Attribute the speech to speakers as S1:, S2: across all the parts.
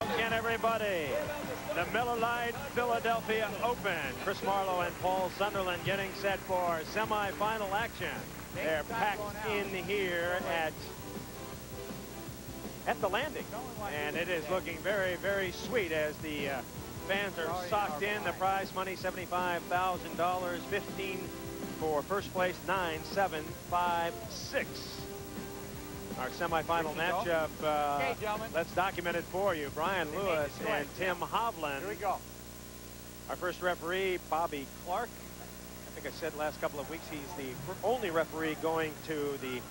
S1: Again, everybody, the Miller Lite Philadelphia Open. Chris Marlowe and Paul Sunderland getting set for semifinal action. They're packed in here at the landing, and it is looking very, very sweet as the fans are socked in. The prize money, $75,000, 15 for first place, 9, 7, 5, 6. Our semifinal matchup, let's document it for you. Brian Lewis and Tim Hovland.
S2: Here we go.
S1: Our first referee, Bobby Clark. I think I said last couple of weeks he's the only referee going to the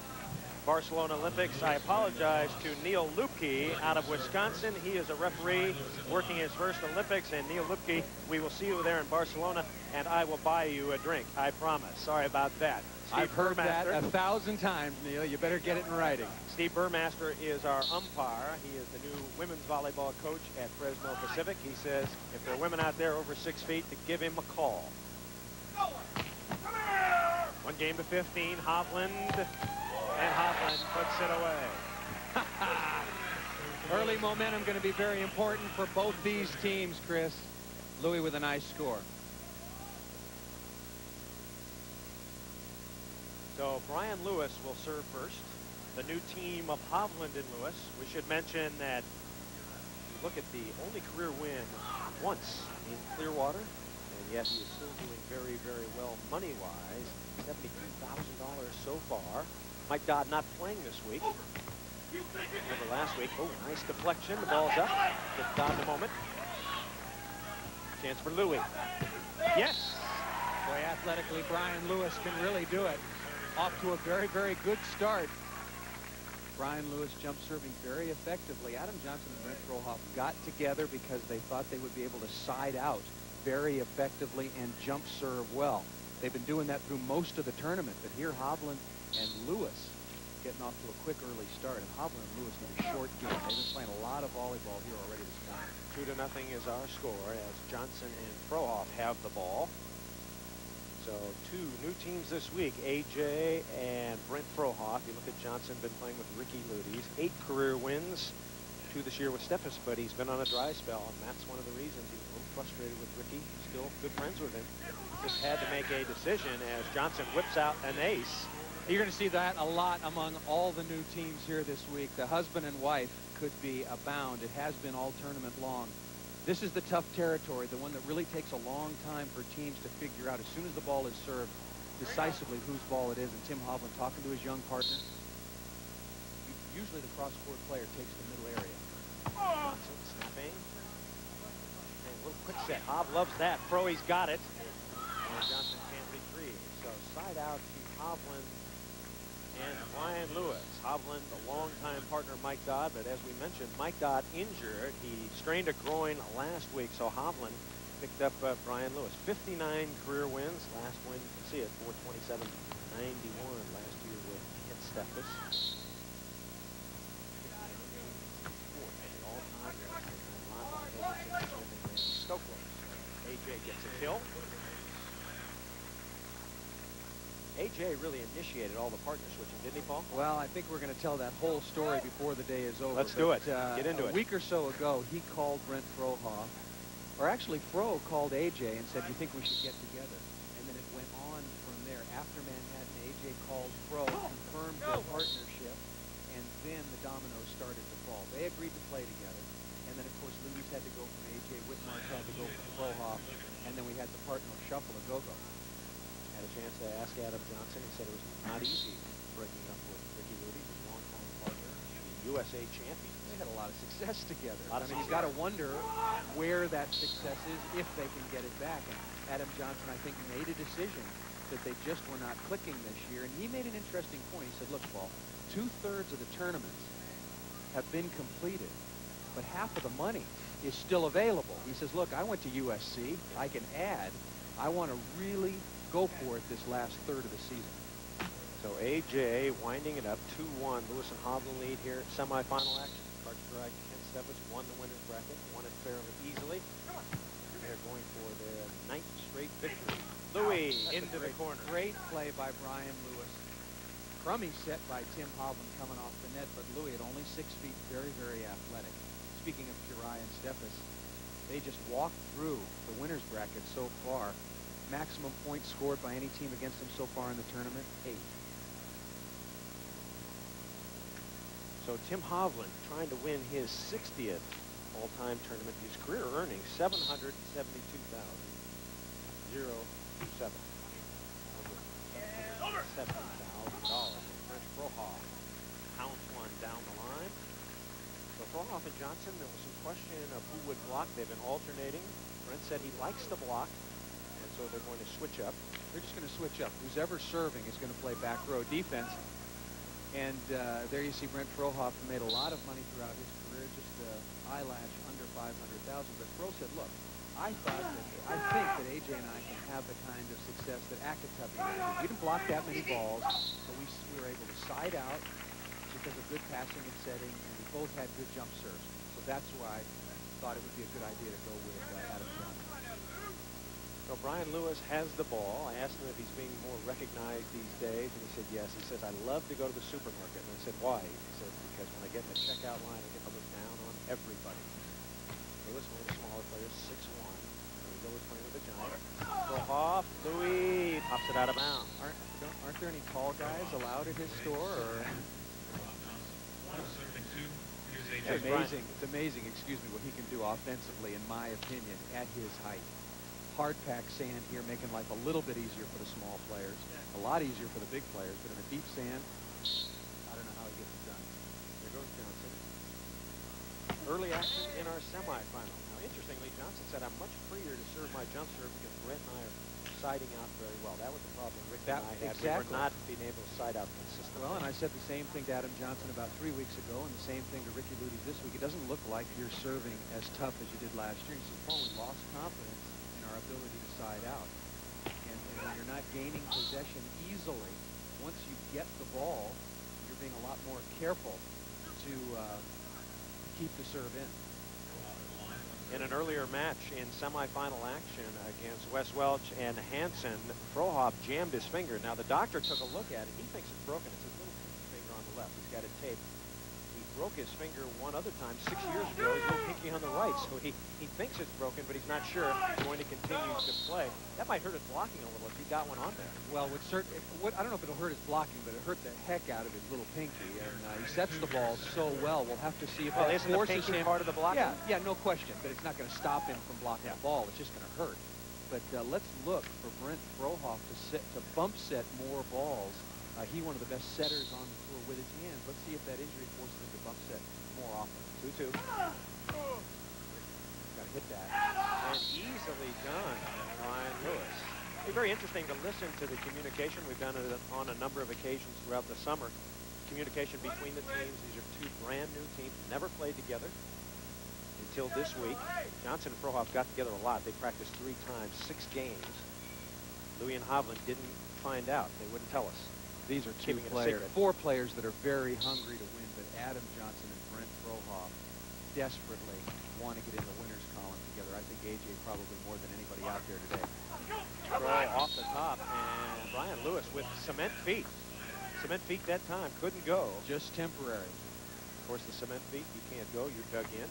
S1: Barcelona Olympics. I apologize to Neil Lupke out of Wisconsin. He is a referee working his first Olympics. And Neil Lupke, we will see you there in Barcelona, and I will buy you a drink. I promise. Sorry about that.
S3: I've heard that 1,000 times, Neil. You better get it in writing.
S1: Steve Burmaster is our umpire. He is the new women's volleyball coach at Fresno Pacific. He says if there are women out there over 6 feet, to give him a call. 1 game to 15. Hovland. And Hovland puts it away.
S3: Early momentum going to be very important for both these teams, Chris. Louis with a nice score.
S1: So Brian Lewis will serve first. The new team of Hovland and Lewis. We should mention that look at the only career win once in Clearwater, and yet he is still doing very, very well money-wise. $72,000 so far. Mike Dodd not playing this week. Remember last week. Oh, nice deflection. The ball's up. Give Dodd a moment. Chance for Louis. Yes.
S3: Boy, athletically, Brian Lewis can really do it. Off to a very, very good start. Brian Lewis jump serving very effectively. Adam Johnson and Brent Frohoff got together because they thought they would be able to side out very effectively and jump serve well. They've been doing that through most of the tournament, but here Hovland and Lewis getting off to a quick early start. And Hovland and Lewis need a short game. They've been playing a lot of volleyball here already this morning.
S1: 2-0 is our score as Johnson and Frohoff have the ball. So 2 new teams this week, AJ and Brent Frohoff. You look at Johnson, been playing with Ricky Ludes, 8 career wins, 2 this year with Steffes, but he's been on a dry spell, and that's one of the reasons he's a little frustrated with Ricky. Still good friends with him. Just had to make a decision as Johnson whips out an ace.
S3: You're going to see that a lot among all the new teams here this week. The husband and wife could be abound. It has been all tournament long. This is the tough territory, the one that really takes a long time for teams to figure out as soon as the ball is served decisively whose ball it is. And Tim Hovland talking to his young partner. Usually the cross-court player takes the middle area.
S1: Johnson snapping. And a little quick set. Hob loves that. Frohe's got it. And Johnson can't retrieve. So side out to Hovland and Brian Lewis. Hovland, a longtime partner of Mike Dodd, but as we mentioned, Mike Dodd injured. He strained a groin last week, so Hovland picked up Brian Lewis. 59 career wins. Last win, you can see it, 427.91 last year with Kent Steffes. AJ gets a kill. AJ really initiated all the partner switching, didn't he, Paul?
S3: Well, I think we're going to tell that whole story before the day is over.
S1: Let's do it. Get into it.
S3: A week or so ago, he called Brent Frohoff, or actually Fro called AJ and said, "You think we should get together?" And then it went on from there. After Manhattan, AJ called Fro, confirmed their partnership, and then the dominoes started to fall. They agreed to play together, and then of course Louis had to go from AJ, Whitmarsh had to go from Frohoff, and then we had the partner shuffle a go-go.
S1: Had a chance to ask Adam Johnson. He said it was not easy breaking up with Ricky Ludes, his longtime partner, the USA champion.
S3: They had a lot of success together. I mean, you've got to wonder where that success is if they can get it back. And Adam Johnson, I think, made a decision that they just were not clicking this year. And he made an interesting point. He said, look, Paul, 2/3 of the tournaments have been completed, but half of the money is still available. He says, look, I went to USC. I can add. I want to really go for it this last third of the season.
S1: So AJ winding it up 2-1. Lewis and Hovland lead here. Semifinal action. Cartwright and Steffes won the winner's bracket. Won it fairly easily. They're going for their 9th straight victory. Louis into the corner.
S3: Great play by Brian Lewis. Crummy set by Tim Hovland coming off the net, but Louis at only 6 feet, very, very athletic. speaking of Curai and Steffes, they just walked through the winner's bracket so far. Maximum points scored by any team against them so far in the tournament, 8.
S1: So Tim Hovland trying to win his 60th all-time tournament. His career earnings $772,007. Over $770,000. Brent Frohoff pounds one down the line. So Frohoff and Johnson, there was some question of who would block. They've been alternating. Brent said he likes to block, and so they're going to switch up.
S3: They're just going to switch up. Who's ever serving is going to play back row defense. And there you see Brent Frohoff, who made a lot of money throughout his career, just eyelash under $500,000. But Fro said, look, I think that AJ and I can have the kind of success that Akatabi did. We didn't block that many balls, but we were able to side out because of good passing and setting, and we both had good jump serves. So that's why I thought it would be a good idea to go with Adam Johnson.
S1: So Brian Lewis has the ball. I asked him if he's being more recognized these days, and he said yes. He says, I love to go to the supermarket. And I said, why? He said, because when I get in the checkout line, I get to look down on everybody. Lewis, one of the smaller players, 6'1". He's always playing with a giant. Frohoff, Louis, pops it out of bounds.
S3: Aren't there any tall guys allowed at his store? Or? It's amazing, excuse me, what he can do offensively, in my opinion, at his height. Hard pack sand here, making life a little bit easier for the small players, a lot easier for the big players, but in a deep sand, I don't know how he gets it done.
S1: There goes Johnson. Early action in our semifinal. Now, interestingly, Johnson said, I'm much freer to serve my jump serve because Brent and I are siding out very well. That was the problem Rick and I had.
S3: Exactly.
S1: We were not being able to side out consistently.
S3: Well, and I said the same thing to Adam Johnson about 3 weeks ago, and the same thing to Ricky Ludi this week. It doesn't look like you're serving as tough as you did last year. He said, Paul, we lost confidence in our ability to side out. And when you're not gaining possession easily, once you get the ball, you're being a lot more careful to keep the serve in.
S1: In an earlier match in semifinal action against Wes Welch and Hansen, Frohoff jammed his finger. Now, the doctor took a look at it. He thinks it's broken. It's his little pinky finger on the left. He's got it taped. He broke his finger one other time 6 years ago. His little pinky on the right. So he thinks it's broken, but he's not sure if he's going to continue to play. That might hurt his blocking a little if he got one on there.
S3: Well, I don't know if it'll hurt his blocking, but it hurt the heck out of his little pinky. And he sets the ball so well. We'll have to see if that
S1: isn't the
S3: forces
S1: pinky
S3: him.
S1: part of the blocking?
S3: Yeah, no question. But it's not going to stop him from blocking the ball. It's just going to hurt. But let's look for Brent Frohoff to bump set more balls. He's one of the best setters on the tour with his hands. Let's see if that injury forces him to bump set more often.
S1: 2-2. Got to hit that. And easily done, Brian Lewis. It'll be very interesting to listen to the communication. We've done it on a number of occasions throughout the summer. Communication between the teams. These are two brand new teams, never played together until this week. Johnson and Frohoff got together a lot. They practiced 3 times, 6 games. Louis and Hovland didn't find out. They wouldn't tell us.
S3: These are four players that are very hungry to win, but Adam Johnson and Brent Frohoff desperately want to get in the winner's column together. I think AJ probably more than anybody out there today.
S1: Throw off the top, and Brian Lewis with cement feet. Cement feet that time, couldn't go.
S3: Just temporary.
S1: Of course, the cement feet, you can't go, you're dug in.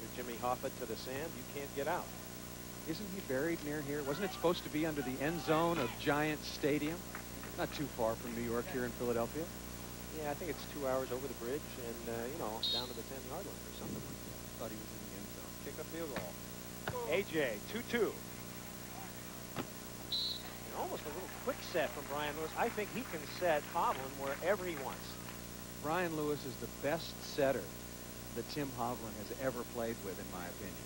S1: You're Jimmy Hoffa to the sand, you can't get out.
S3: Isn't he buried near here? Wasn't it supposed to be under the end zone of Giant Stadium? Not too far from New York here in Philadelphia.
S1: Yeah, I think it's 2 hours over the bridge and, down to the 10-yard line or something like that.
S3: Thought he was in the end zone.
S1: Kick a field goal. AJ, 2-2. And almost a little quick set from Brian Lewis. I think he can set Hovland wherever he wants.
S3: Brian Lewis is the best setter that Tim Hovland has ever played with, in my opinion.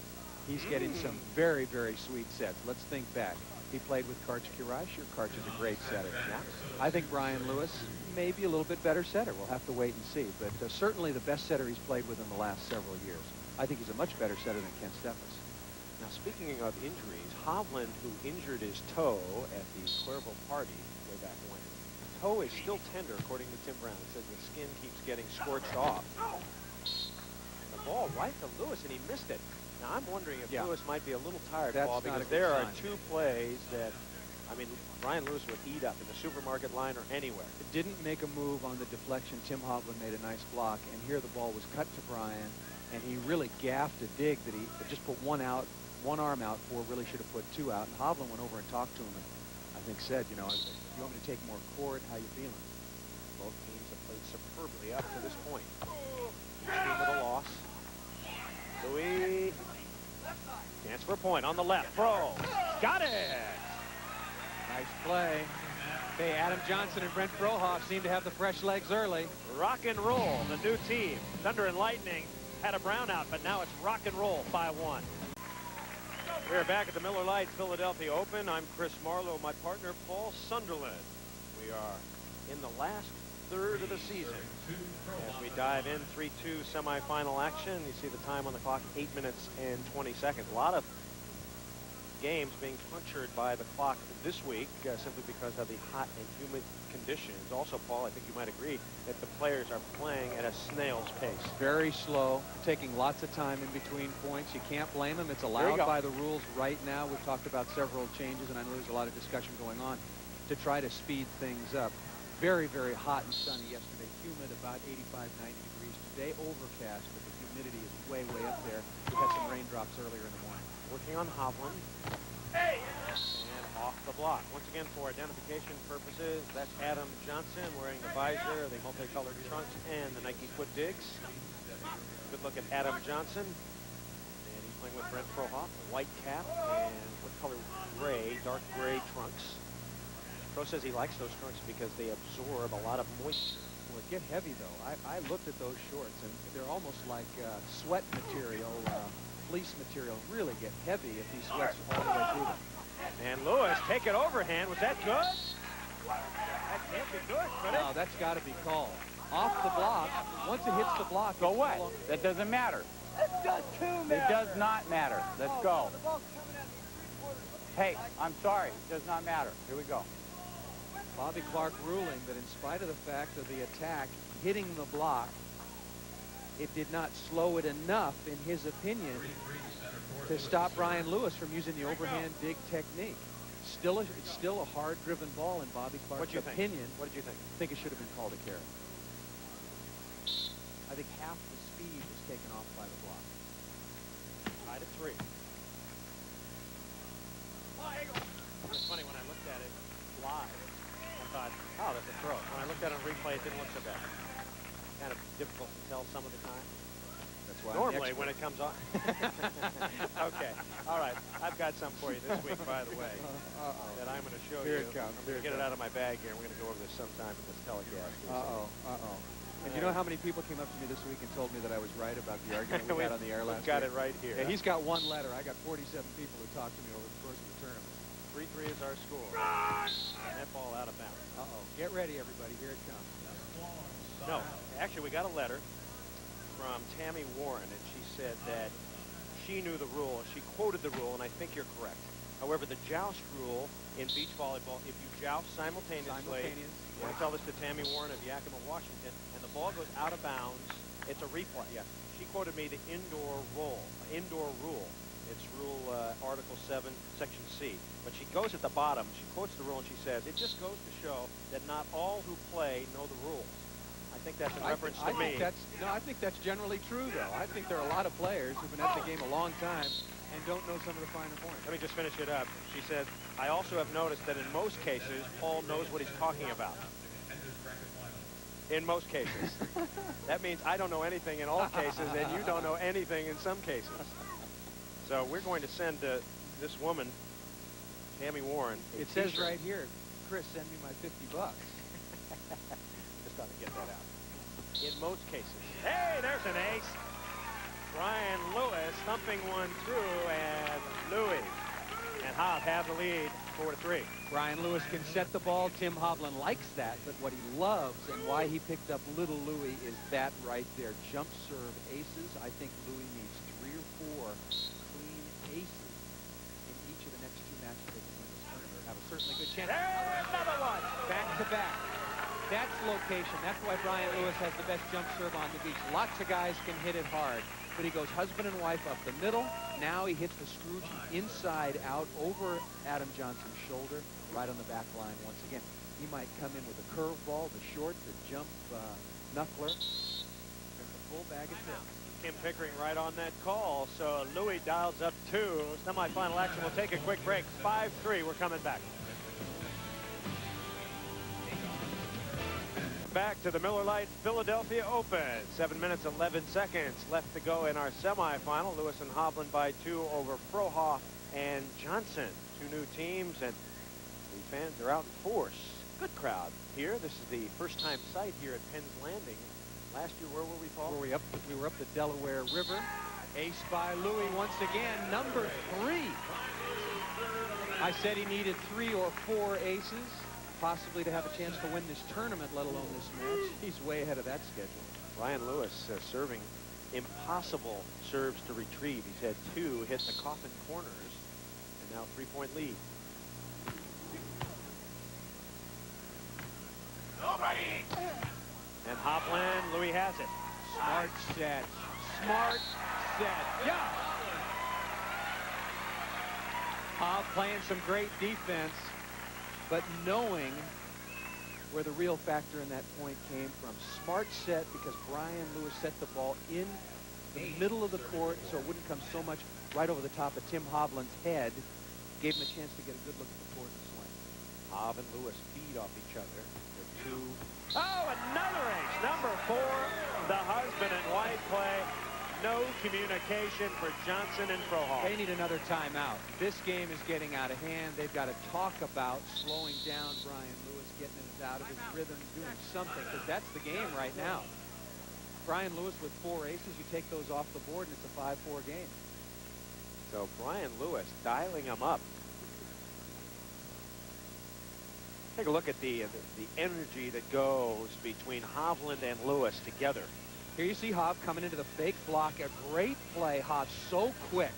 S3: He's getting some very, very sweet sets. Let's think back. He played with Karch Kurai. Sure, Karch is a great setter. Yeah. I think Brian Lewis may be a little bit better setter. We'll have to wait and see. But certainly the best setter he's played with in the last several years. I think he's a much better setter than Ken Steffes.
S1: Now, speaking of injuries, Hovland, who injured his toe at the Cuervo party way back when, the toe is still tender, according to Tim Brown. It says the skin keeps getting scorched off. And the ball right to Lewis, and he missed it. Now, I'm wondering if Lewis might be a little tired, Paul, because there are 2 plays that, Brian Lewis would eat up in the supermarket line or anywhere.
S3: Didn't make a move on the deflection. Tim Hovland made a nice block, and here the ball was cut to Brian, and he really gaffed a dig that he just put one arm out for, really should have put two out. And Hovland went over and talked to him and I think said, you know, you want me to take more court? How you feeling?
S1: Both teams have played superbly up to this point. Each team with a loss. Louis. Chance for a point on the left. Fro. Got it.
S3: Nice play. Okay, Adam Johnson and Brent Frohoff seem to have the fresh legs early.
S1: Rock and roll, the new team. Thunder and Lightning had a brownout, but now it's rock and roll, 5-1. We're back at the Miller Lite Philadelphia Open. I'm Chris Marlowe, my partner Paul Sunderland. We are in the last third of the season as we dive in 3-2 semifinal action. You see the time on the clock, 8 minutes and 20 seconds. A lot of games being punctured by the clock this week simply because of the hot and humid conditions. Also, Paul, I think you might agree that the players are playing at a snail's pace.
S3: Very slow, taking lots of time in between points. You can't blame them. It's allowed by the rules right now. We've talked about several changes, and I know there's a lot of discussion going on to try to speed things up. Very, very hot and sunny yesterday. Humid, about 85, 90 degrees. Today, overcast, but the humidity is way, way up there. We had some raindrops earlier in the morning.
S1: Working on Hovland. And off the block. Once again, for identification purposes, that's Adam Johnson wearing the visor, the multicolored trunks, and the Nike foot digs. Good look at Adam Johnson. And he's playing with Brent Frohoff, a white cap, and what color? Gray, dark gray trunks. Pro says he likes those trunks because they absorb a lot of moisture.
S3: Well, it get heavy, though. I looked at those shorts, and they're almost like sweat material, fleece material. Really get heavy if he sweats all the way through them.
S1: And Lewis, take it overhand. Was that good? That can't be good, could it?
S3: No, that's got to be called. Off the block. Once it hits the block,
S2: go away. That doesn't matter.
S4: It does too matter.
S2: It does not matter. Let's go.
S4: The ball's coming at me 3/4.
S2: Hey, I'm sorry. It does not matter. Here we go.
S3: Bobby Clark ruling that in spite of the fact of the attack hitting the block, it did not slow it enough, in his opinion, to stop Brian Lewis from using the overhand dig technique. It's still a hard-driven ball in Bobby Clark's opinion.
S1: What did you think?
S3: I think it should have been called a carry. I think half the speed was taken off by the block.
S1: Tied at 3. It's funny, when I looked at it live, I thought, oh, that's a throw. When I looked at it on replay, it didn't look so bad. Kind of difficult to tell some of the time.
S3: That's why
S1: normally when it comes on. Okay. All right. I've got some for you this week, by the way, that I'm going to show you.
S3: Here it comes.
S1: I'm going to get it out of my bag here. We're going to go over this sometime in this telecast.
S3: And you know how many people came up to me this week and told me that I was right about the argument we had on the air last week?
S1: Got it right here.
S3: Yeah, he's got one letter. I got 47 people who talked to me over the course of the tournament.
S1: 3-3 is our score. And that ball out of bounds.
S3: Get ready, everybody. Here it comes.
S1: No, actually, we got a letter from Tammy Warren, and she said that she knew the rule. She quoted the rule, and I think you're correct. However, the joust rule in beach volleyball, if you joust simultaneously, I tell this to Tammy Warren of Yakima, Washington, and the ball goes out of bounds, it's a replay. Yeah. She quoted me the indoor rule. It's rule Article 7, Section C. But she goes at the bottom. She quotes the rule, and she says, it just goes to show that not all who play know the rules. I think that's in reference to me.
S3: I think that's generally true, though. I think there are a lot of players who've been at the game a long time and don't know some of the finer points.
S1: Let me just finish it up. She said, I also have noticed that in most cases, Paul knows what he's talking about. In most cases. That means I don't know anything in all cases, and you don't know anything in some cases. So we're going to send this woman, Tammy Warren,
S3: it says right here, Chris, send me my $50.
S1: Just thought to get that out. In most cases. Hey, there's an ace. Brian Lewis thumping one through, and Louis and Hobb have the lead 4-3.
S3: Brian Lewis can set the ball. Tim Hovland likes that, but what he loves and why he picked up little Louis is that right there. Jump serve aces. I think Louis needs 3 or 4 clean aces in each of the next 2 matches they can win this tournament, or have a certainly good chance.
S1: There's another one.
S3: Back to back. That's location. That's why Brian Lewis has the best jump serve on the beach. Lots of guys can hit it hard, but he goes husband and wife up the middle. Now he hits the Scrooge inside out over Adam Johnson's shoulder, right on the back line once again. He might come in with a curveball, the short, the jump knuckler. There's a full bag of tricks.
S1: Kim Pickering right on that call. So Louis dials up 2. Semifinal action. We'll take a quick break. 5-3. We're coming back. Back to the Miller Lite Philadelphia Open. 7 minutes, 11 seconds left to go in our semifinal. Lewis and Hovland by 2 over Frohoff and Johnson. 2 new teams, and the fans are out in force. Good crowd here. This is the first-time sight here at Penn's Landing. Last year, where were we, Paul?
S3: We were up the Delaware River. Ace by Louis once again, number 3. I said he needed 3 or 4 aces, possibly to have a chance to win this tournament, let alone this match. He's way ahead of that schedule.
S1: Brian Lewis serving impossible serves to retrieve. He's had 2 hit the coffin corners, and now 3-point lead. And Hovland, Louis has it.
S3: Smart set. Smart set. Yeah. Hov playing some great defense, but knowing where the real factor in that point came from. Smart set because Brian Lewis set the ball in the middle of the court so it wouldn't come so much right over the top of Tim Hovland's head. Gave him a chance to get a good look at the court and swing.
S1: Hov and Lewis feed off each other. They're 2. Oh, another ace. Number 4, the husband and wife play. No communication for Johnson and Frohoff.
S3: They need another timeout. This game is getting out of hand. They've got to talk about slowing down Brian Lewis, getting it out of his rhythm, doing something, because that's the game right now. Brian Lewis with 4 aces, you take those off the board, and it's a 5-4 game.
S1: So Brian Lewis dialing him up. Take a look at the energy that goes between Hovland and Lewis together.
S3: Here you see Hov coming into the fake block. A great play. Hov so quick.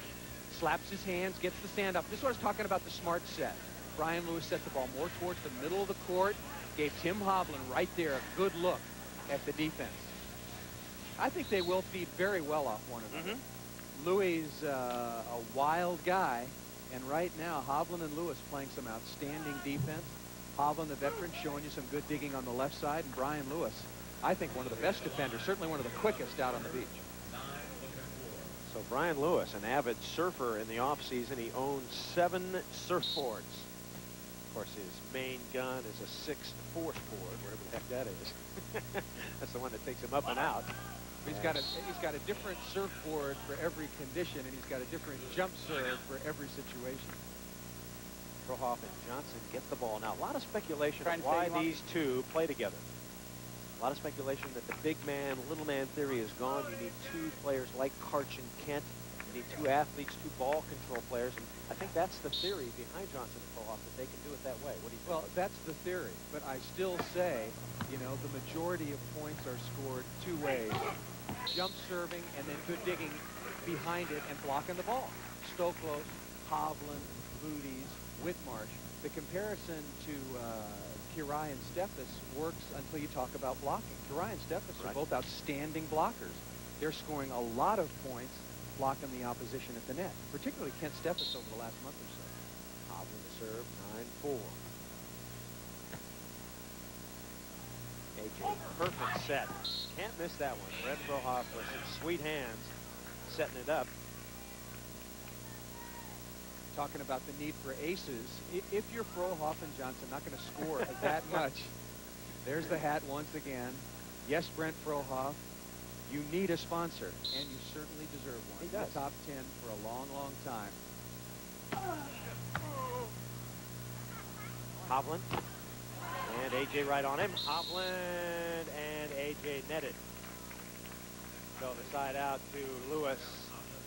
S3: Slaps his hands, gets the stand up. This is what I was talking about, the smart set. Brian Lewis set the ball more towards the middle of the court. Gave Tim Hovland right there a good look at the defense. I think they will feed very well off one another. Louis is a wild guy, and right now Hovland and Lewis playing some outstanding defense. Hovland, the veteran, showing you some good digging on the left side, and Brian Lewis, I think one of the best defenders, certainly one of the quickest out on the beach.
S1: So Brian Lewis, an avid surfer in the offseason, he owns 7 surfboards. Of course, his main gun is a 6th force board, whatever the heck that is. That's the one that takes him up and out.
S3: He's got a different surfboard for every condition, and he's got a different jump serve for every situation.
S1: Frohoff and Johnson get the ball. Now, a lot of speculation on why these 2 play together. A lot of speculation that the big man, little man theory is gone. You need 2 players like Karch and Kent. You need 2 athletes, 2 ball control players. And I think that's the theory behind Johnson and Frohoff, that they can do it that way. What do you think?
S3: Well, that's the theory. But I still say, you know, the majority of points are scored 2 ways. Jump serving and then good digging behind it and blocking the ball. Stoklos, Hovland, Booties, Whitmarsh. The comparison to Kirai and Steffes works until you talk about blocking. Kirai and Steffes are both outstanding blockers. They're scoring a lot of points blocking the opposition at the net, particularly Kent Steffes over the last month or so.
S1: Hovland to serve, 9-4. AJ, perfect set. Can't miss that one. Brett Frohoff with some sweet hands setting it up.
S3: Talking about the need for aces. If you're Frohoff and Johnson not going to score that much, there's the hat once again. Yes, Brent Frohoff, you need a sponsor, and you certainly deserve one.
S1: He does.
S3: Top 10 for a long, long time.
S1: Hovland and AJ right on him. Hovland and AJ netted. So the side out to Lewis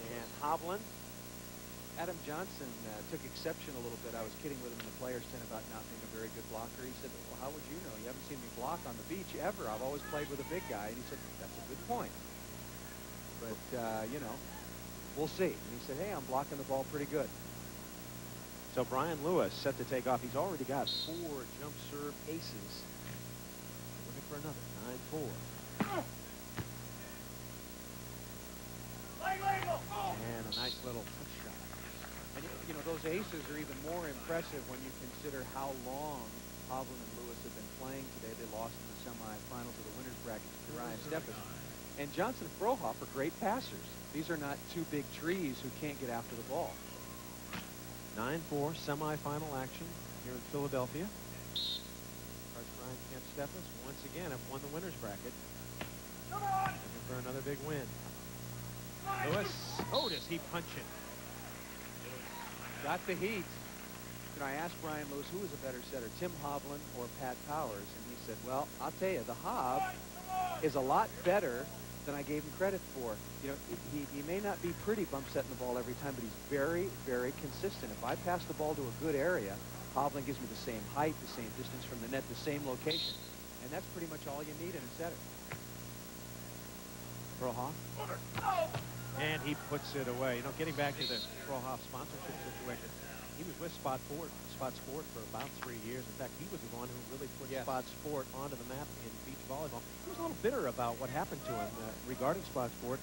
S1: and Hovland.
S3: Adam Johnson took exception a little bit. I was kidding with him in the Players' Tent about not being a very good blocker. He said, well, how would you know? You haven't seen me block on the beach ever. I've always played with a big guy. And he said, that's a good point. But, you know, we'll see. And he said, hey, I'm blocking the ball pretty good.
S1: So Brian Lewis set to take off. He's already got 4 jump serve aces. Looking for another. 9-4. And a nice little touch shot.
S3: And, you know, those aces are even more impressive when you consider how long Hovland and Lewis have been playing today. They lost in the semifinals of the winners bracket to Kirai and Steffes. And Johnson and Frohoff are great passers. These are not two big trees who can't get after the ball.
S1: 9-4 semifinal action here in Philadelphia. Coach Brian Kent-Steffes once again have won the winner's bracket. Looking for another big win. Lewis, oh, does he punch it?
S3: Got the heat. You know, I asked Brian Lewis who was a better setter, Tim Hovland or Pat Powers, and he said, well, I'll tell you, the Hov is a lot better than I gave him credit for. You know, he may not be pretty bump setting the ball every time, but he's very, very consistent. If I pass the ball to a good area, Hovland gives me the same height, the same distance from the net, the same location. And that's pretty much all you need in a setter.
S1: Frohoff. And he puts it away. You know, getting back to the Frohoff sponsorship situation, he was with Spot Sport for about 3 years. In fact, he was the one who really put Spot Sport onto the map in beach volleyball. He was a little bitter about what happened to him regarding Spot Sport.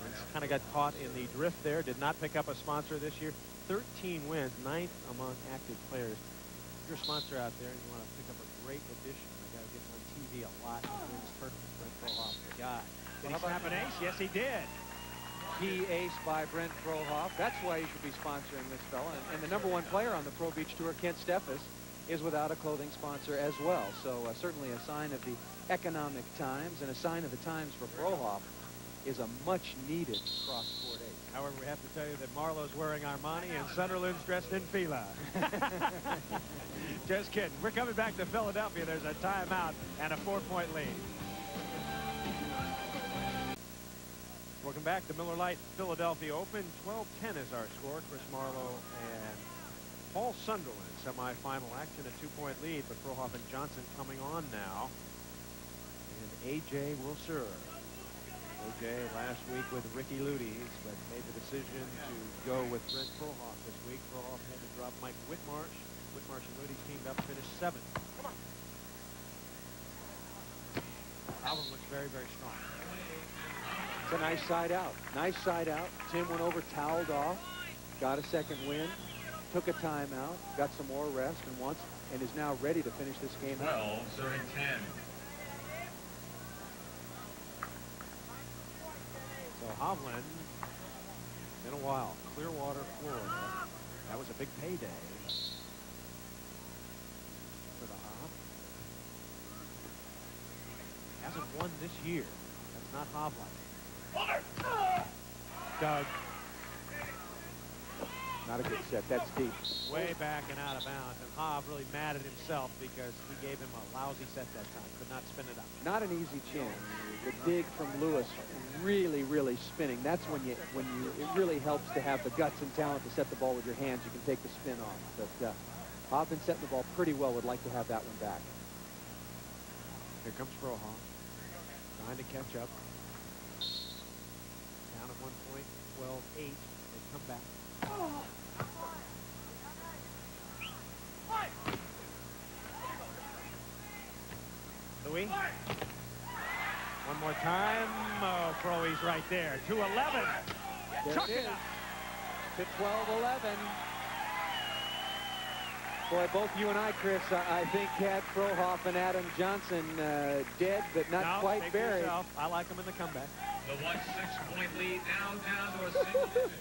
S1: And kind of got caught in the drift there. Did not pick up a sponsor this year. 13 wins, 9th among active players. If you're a sponsor out there and you want to pick up a great addition, the guy who gets on TV a lot and wins tournaments, Brent Frohoff, the guy. Did he snap an ace? Yes, he did.
S3: Key ace by Brent Frohoff. That's why you should be sponsoring this fella. And the #1 player on the Pro Beach Tour, Kent-Steffes, is without a clothing sponsor as well. So certainly a sign of the economic times and a sign of the times for Frohoff is a much-needed cross-court ace.
S1: However, we have to tell you that Marlowe's wearing Armani and Sunderland's dressed in Fila. Just kidding. We're coming back to Philadelphia. There's a timeout and a 4-point lead. Welcome back to Miller Lite Philadelphia Open. 12-10 is our score. Chris Marlowe and Paul Sunderland semifinal action, a 2-point lead, but Frohoff and Johnson coming on now. And AJ will serve. AJ last week with Ricky Ludes, but made the decision to go with Brent Frohoff this week. Frohoff had to drop Mike Whitmarsh. Whitmarsh and Ludes teamed up, finished 7th. Album looks very, very strong.
S3: It's a nice side out. Nice side out. Tim went over, toweled off, got a second win, took a timeout, got some more rest, and is now ready to finish this game out.
S5: 12, serving 10.
S1: So Hovland, been a while. Clearwater, Florida. That was a big payday for the Hov. Hasn't won this year. That's not Hovland. Doug.
S3: Not a good set. That's deep.
S1: Way back and out of bounds. And Hov really mad at himself because he gave him a lousy set that time. Could not spin it up.
S3: Not an easy chance. The dig from Lewis really, really spinning. That's when it really helps to have the guts and talent to set the ball with your hands. You can take the spin off. But Hov been setting the ball pretty well. Would like to have that one back.
S1: Here comes Frohoff. Trying to catch up. Down at 1 point, 12-8. They come back. Louis. One more time. Oh, Frohe's right there. 2-11.
S3: There
S1: Chuck
S3: it is.
S1: up.
S3: To 12-11. Boy, both you and I, Chris, I think had Frohoff and Adam Johnson dead, but not quite buried.
S1: Yourself. I like them in the comeback.
S5: The 6-point lead now down to a single digit.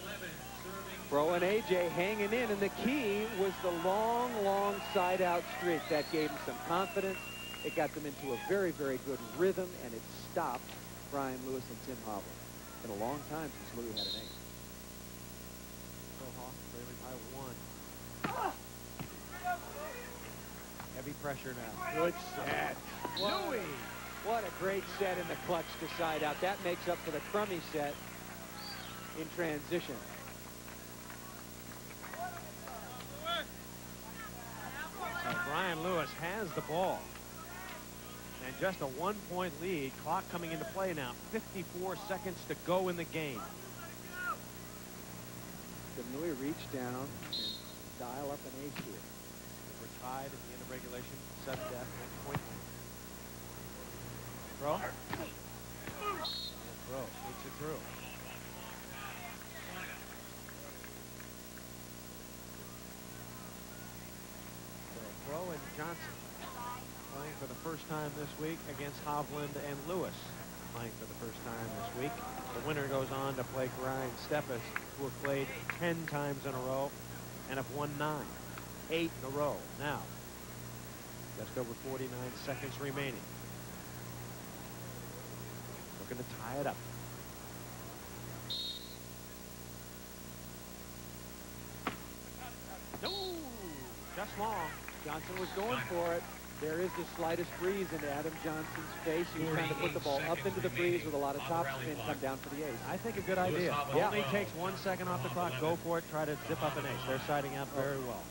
S5: 11 serving.
S3: Fro and AJ hanging in, and the key was the long, long side-out streak. That gave them some confidence. It got them into a very, very good rhythm, and it stopped Brian Lewis and Tim Hovland. Been a long time since Louis had an ace.
S1: Frohoff trailing by 1. Heavy pressure now.
S3: Good set.
S1: Louis.
S3: What a great set in the clutch to side out. That makes up for the crummy set in transition.
S1: So Brian Lewis has the ball. And just a 1-point lead. Clock coming into play now. 54 seconds to go in the game.
S3: Can Louis reach down and dial up an ace here?
S1: We're tied at the end of regulation. 7 death. Next point. Throw. And throw. Takes it through. So Fro and Johnson playing for the first time this week against Hovland and Lewis. playing for the first time this week. The winner goes on to play Brian Steffes, who have played 10 times in a row and have won 9. 8 in a row. Now, just over 49 seconds remaining. Looking to tie it up. No, just long.
S3: Johnson was going for it. There is the slightest breeze into Adam Johnson's face. He was trying to put the ball up into the breeze with a lot of topspin, come down for the ace.
S1: I think a good idea.
S3: Yeah.
S1: Only takes 1 second off the clock. Go for it. Try to zip up an ace. They're siding up very well.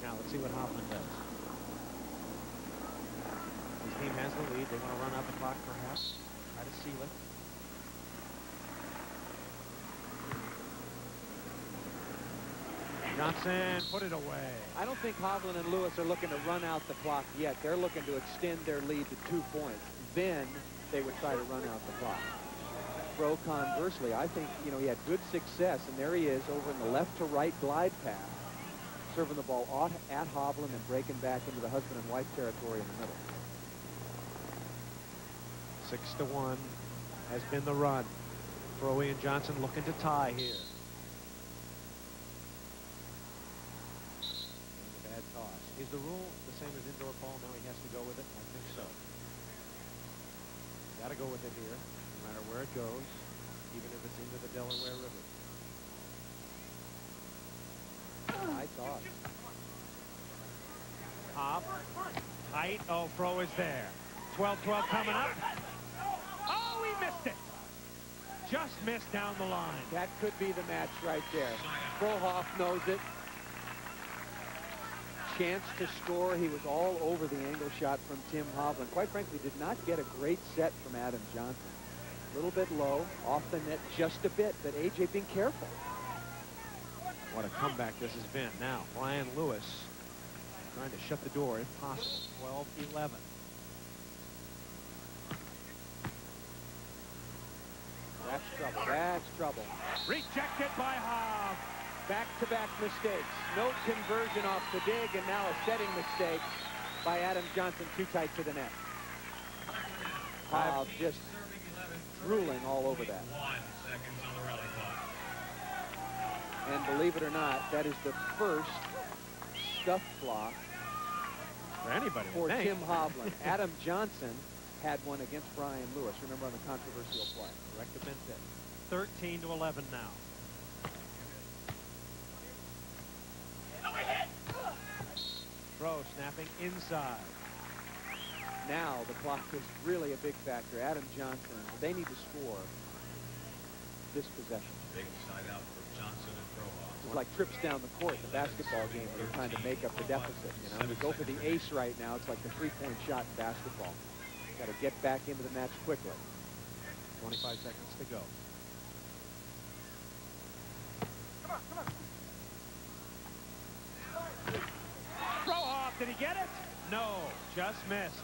S1: Now let's see what Hovland does. His team has the lead. They want to run out the clock perhaps. Try to seal it. Johnson put it away.
S3: I don't think Hovland and Lewis are looking to run out the clock yet. They're looking to extend their lead to 2 points. Then they would try to run out the clock. Fro, conversely, I think, you know, he had good success, and there he is over in the left to right glide path, serving the ball at Hovland and breaking back into the husband and wife territory in the middle.
S1: 6-1 has been the run. Fro and Johnson looking to tie here. Is the rule the same as indoor, Paul? No, he has to go with it? I think so. Got to go with it here, no matter where it goes, even if it's into the Delaware River.
S3: I thought.
S1: Hop. Tight. Oh, Fro is there. 12-12 coming up. Oh, he missed it. Just missed down the line.
S3: That could be the match right there. Frohoff knows it. Chance to score. He was all over the angle shot from Tim Hovland. Quite frankly, did not get a great set from Adam Johnson. A little bit low, off the net just a bit, but AJ being careful.
S1: What a comeback this has been. Now, Brian Lewis trying to shut the door if possible. 12-11.
S3: That's trouble. That's trouble.
S1: Rejected by Hov.
S3: Back-to-back mistakes. No conversion off the dig, and now a setting mistake by Adam Johnson, too tight to the net. Hov just drooling all over that.
S5: 1 second on the rally clock.
S3: And believe it or not, that is the first stuff block
S1: For anybody,
S3: for
S1: I think.
S3: Tim Hovland. Adam Johnson had one against Brian Lewis. Remember, on the controversial play.
S1: Correct the been 13-11 now. Fro snapping inside.
S3: Now the clock is really a big factor. Adam Johnson, they need to score this possession.
S5: Big side out for Johnson and Frohoff.
S3: It's like trips down the court in a basketball game where you're trying to make up the deficit. You know, you go for the ace right now. It's like the three-point shot in basketball. Got to get back into the match quickly.
S1: 25 seconds to go. Frohoff, did he get it? No, just missed.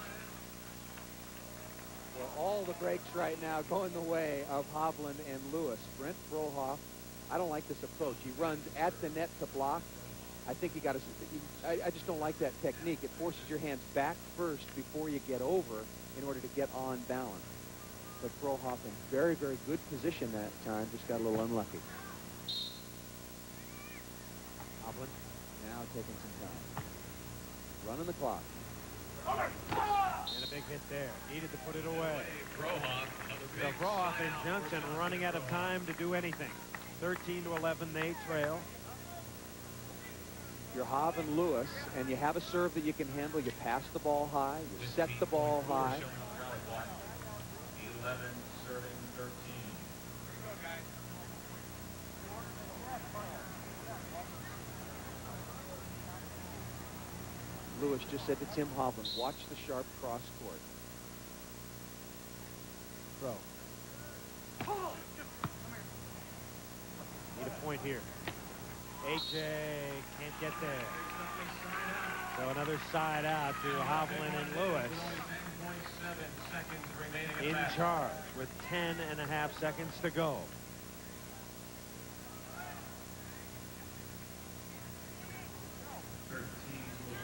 S3: Well, all the breaks right now going the way of Hovland and Lewis. Brent Frohoff, I don't like this approach. He runs at the net to block. I think you got to. I just don't like that technique. It forces your hands back first before you get over in order to get on balance. But Frohoff in very, very good position that time. Just got a little unlucky.
S1: Hovland
S3: Now taking some time. Running the clock.
S1: and a big hit there. Needed to put it away.
S5: Frohoff, another
S1: So
S5: big
S1: Frohoff
S5: side
S1: and
S5: out
S1: Johnson
S5: for
S1: running out of time to do anything. 13-11, they trail.
S3: You're Hov and Lewis, and you have a serve that you can handle. You pass the ball high. You set the ball high.
S5: 11 serving 13.
S3: Lewis just said to Tim Hovland, watch the sharp cross court.
S1: Fro. Need a point here. AJ can't get there. So another side out to Hovland and Lewis
S5: 10.7 seconds remaining
S1: in
S5: at
S1: charge with 10.5 seconds to go.
S5: .13 to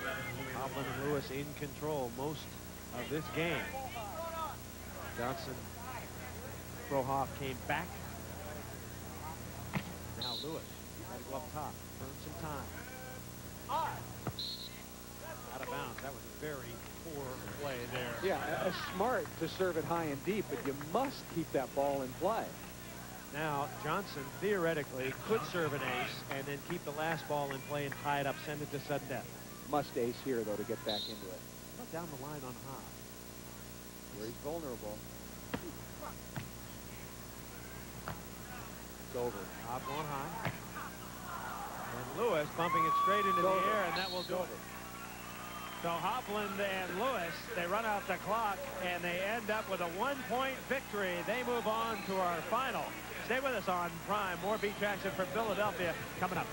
S5: 11.
S1: Hovland and Lewis in control most of this game. Johnson, Frohoff came back. Now Lewis, right glove top, earned some time. Out of bounds. That was a very poor play there.
S3: Yeah, smart to serve it high and deep, but you must keep that ball in play.
S1: Now Johnson theoretically could serve an ace and then keep the last ball in play and tie it up, send it to sudden death.
S3: Must ace here, though, to get back into it.
S1: Not down the line on Hobb.
S3: Where he's vulnerable. It's over.
S1: Hobb going high. And Lewis bumping it straight into the air, and that will do it. So Hovland and Lewis, they run out the clock, and they end up with a 1-point victory. They move on to our final. Stay with us on Prime. More beach action from Philadelphia coming up.